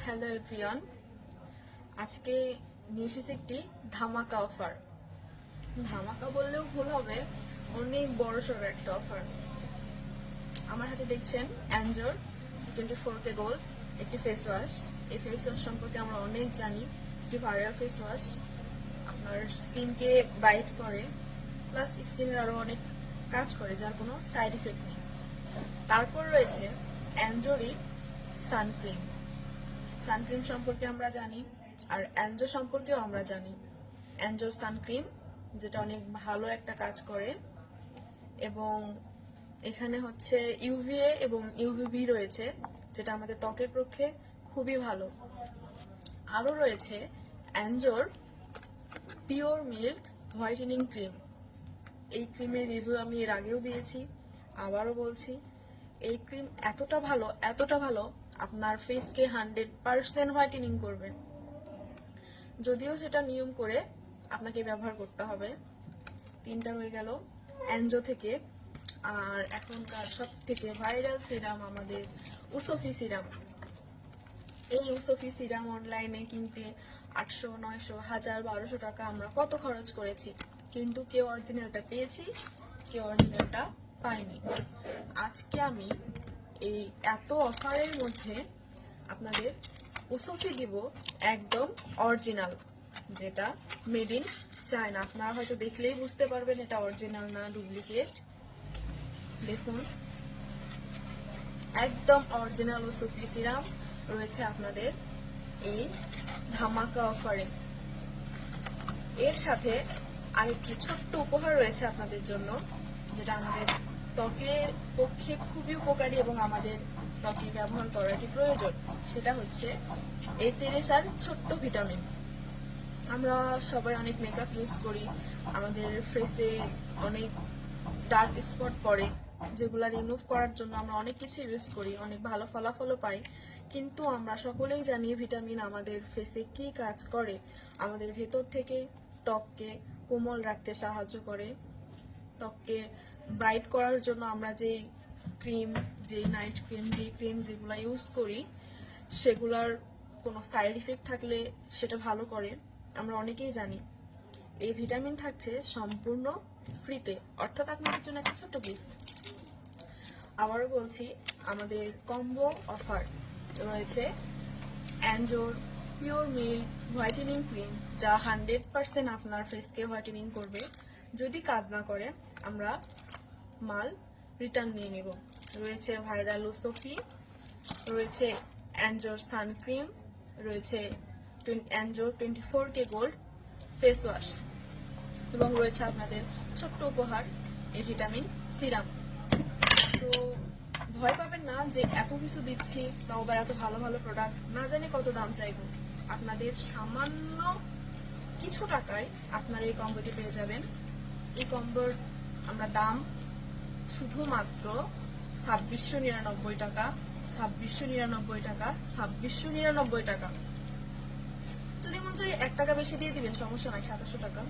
Hello everyone, আজকে নিয়ে এসেছি একটি ধামাকা অফার। ধামাকা বললেও ভুল হবে, অনেক বড় সড়ো একটা অফার। আমার হাতে দেখছেন অ্যাঞ্জোর 24K গোল্ড একটি ফেস ওয়াশ। এই ফেস ওয়াশ সম্পর্কে আমরা অনেক জানি। একটি ভাইরাল ফেস ওয়াশ, আপনার স্কিনকে ব্রাইট করে, প্লাস স্কিনের আরো অনেক কাজ করে, যার কোনো সাইড ইফেক্ট নেই। তারপর রয়েছে অ্যাঞ্জোরই সানক্রিম। সানক্রিম সম্পর্কে আমরা জানি, আর অ্যাঞ্জো সম্পর্কেও আমরা জানি। অ্যাঞ্জোর সানক্রিম, যেটা অনেক ভালো একটা কাজ করে, এবং এখানে হচ্ছে ইউভিএ এবং ইউভিবি রয়েছে, যেটা আমাদের ত্বকের পক্ষে খুবই ভালো। আরও রয়েছে অ্যাঞ্জোর পিওর মিল্ক হোয়াইটেনিং ক্রিম। এই ক্রিমের রিভিউ আমি এর আগেও দিয়েছি, আবারও বলছি, এই ক্রিম এতটা ভালো আপনার ফেসকে 100% হোয়াইটেনিং করবে। যদিও সেটা নিয়ম করে আপনাকে ব্যবহার করতে হবে। 3টা রয়ে গেল অ্যাঞ্জো থেকে। আর এখনকার সব থেকে ভাইরাল সিরাম আমাদের উসোফি সিরাম। এই উসোফি সিরাম অনলাইনে কিনতে 800, 900, 1000, 1200 টাকা আমরা কত খরচ করেছি, কিন্তু কেউ অরিজিনালটা পেয়েছি, কেউ অরিজিনালটা পাইনি। আজকে আমি এই এত অফারের মধ্যে আপনাদের উসোফি দিব একদম অরিজিনাল, যেটা মেড ইন চায়না। আপনারা হয়তো দেখলেই বুঝতে পারবেন এটা অরিজিনাল না ডুপ্লিকেট। দেখুন, একদম অরিজিনাল উসোফি সিরাম রয়েছে আপনাদের এই ধামাকা অফারে। এর সাথে আরেকটি ছোট্ট উপহার রয়েছে আপনাদের জন্য, যেটা আমাদের ত্বকের পক্ষে খুবই উপকারী এবং আমাদের ত্বকে ব্যবহার করাটি প্রয়োজন। সেটা হচ্ছে এই তেরেসার ছোট্ট ভিটামিন। আমরা সবাই অনেক মেকআপ ইউজ করি, আমাদের ফেসে অনেক ডার্ক স্পট পড়ে, যেগুলো রিমুভ করার জন্য আমরা অনেক কিছু ইউজ করি, অনেক ভালো ফলাফলও পাই। কিন্তু আমরা সকলেই জানি ভিটামিন আমাদের ফেসে কি কাজ করে। আমাদের ভেতর থেকে ত্বককে কোমল রাখতে সাহায্য করে। ত্বককে ব্রাইট করার জন্য আমরা যেই ক্রিম, যেই নাইট ক্রিম, ডে ক্রিম যেগুলো ইউজ করি, সেগুলার কোনো সাইড ইফেক্ট থাকলে সেটা ভালো করে, আমরা অনেকেই জানি। এই ভিটামিন থাকছে সম্পূর্ণ ফ্রিতে, অর্থাৎ আপনাদের জন্য একটা ছোট্ট গিফট। আবারও বলছি, আমাদের কম্বো অফার রয়েছে অ্যাঞ্জোর পিওর মিল্ক হোয়াইটেনিং ক্রিম, যা 100% আপনার ফেসকে হোয়াইটেনিং করবে। যদি কাজ না করে আমরা মাল রিটার্ন নিয়ে নেব। রয়েছে ভাইরাল উসোফি, রয়েছে অ্যাঞ্জোর সানক্রিম, রয়েছে অ্যাঞ্জোর 24K গোল্ড ফেস ওয়াশ, এবং রয়েছে আপনাদের ছোট্ট উপহার এই ভিটামিন সিরাম। তো ভয় পাবেন না যে এত কিছু দিচ্ছি, তাও আবার এত ভালো ভালো প্রোডাক্ট, না জানি কত দাম চাইবো। আপনাদের সামান্য কিছু টাকায় আপনারা এই কম্বোটি পেয়ে যাবেন। এই কম্বোর আমরা দাম শুধুমাত্র 2699 টাকা, 2699 টাকা, 2699 টাকা। যদি মন চাই 1 টাকা বেশি দিয়ে দিবেন, সমস্যা নাই, 2700 টাকা।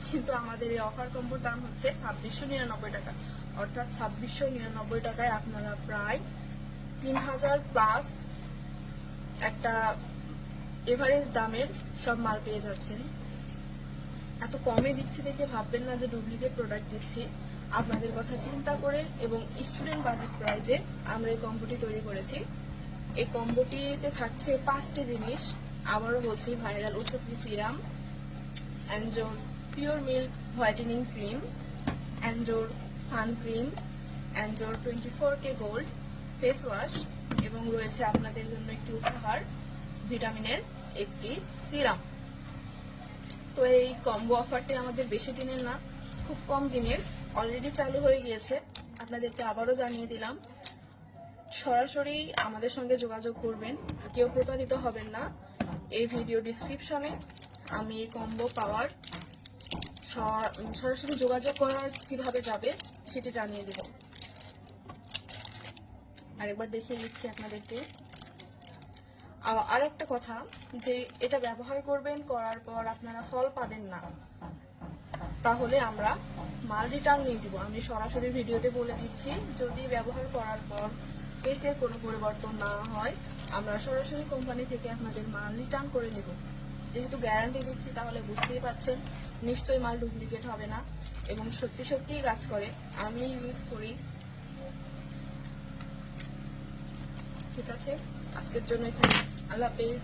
কিন্তু আমাদের এই অফার কম্বোর দাম হচ্ছে 2699 টাকা, অর্থাৎ 2699 টাকায় আপনারা প্রায় 3000 প্লাস একটা এভারেজ দামের সব মাল পেয়ে যাচ্ছেন। এত কমে দিচ্ছি দেখে ভাববেন না যে ডুপ্লিকেট প্রোডাক্ট দিচ্ছি। আপনাদের কথা চিন্তা করে এবং স্টুডেন্ট বাজেট প্রাইজে আমরা এই কম্বোটি তৈরি করেছি। এই কম্বোটিতে থাকছে 5টি জিনিস। আবারও বলছি, ভাইরাল উসোফি সিরাম, অ্যাঞ্জোর পিওর মিল্ক হোয়াইটেনিং ক্রিম, অ্যাঞ্জোর সানক্রিম, অ্যাঞ্জোর 24K গোল্ড ফেস ওয়াশ, এবং রয়েছে আপনাদের জন্য একটি উপহার, ভিটামিনের একটি সিরাম। তো এই কম্বো অফারটি আমাদের বেশি দিনের না, খুব কম দিনের, অলরেডি চালু হয়ে গিয়েছে। আপনাদেরকে আবারও জানিয়ে দিলাম, সরাসরি আমাদের সঙ্গে যোগাযোগ করবেন, কেউ প্রতারিত হবেন না। এই ভিডিও ডিসক্রিপশনে আমি এই কম্বো পাওয়ার সরাসরি যোগাযোগ করার কিভাবে যাবে সেটি জানিয়ে দিব। আরেকবার দেখিয়ে দিচ্ছি আপনাদেরকে। আর একটা কথা, যে এটা ব্যবহার করবেন, করার পর আপনারা ফল পাবেন না, তাহলে আমরা মাল রিটার্ন নিয়ে দিব। আমি সরাসরি ভিডিওতে বলে দিচ্ছি, যদি ব্যবহার করার পর ফেসের কোনো পরিবর্তন না হয় আমরা সরাসরি কোম্পানি থেকে আপনাদের মাল রিটার্ন করে নেব। যেহেতু গ্যারান্টি দিচ্ছি তাহলে বুঝতেই পারছেন নিশ্চয়ই মাল ডুপ্লিকেট হবে না এবং সত্যি সত্যিই কাজ করে। আমি ইউজ করি। ঠিক আছে, আজকের জন্য এখানে। আল্লাহ হাফেজ।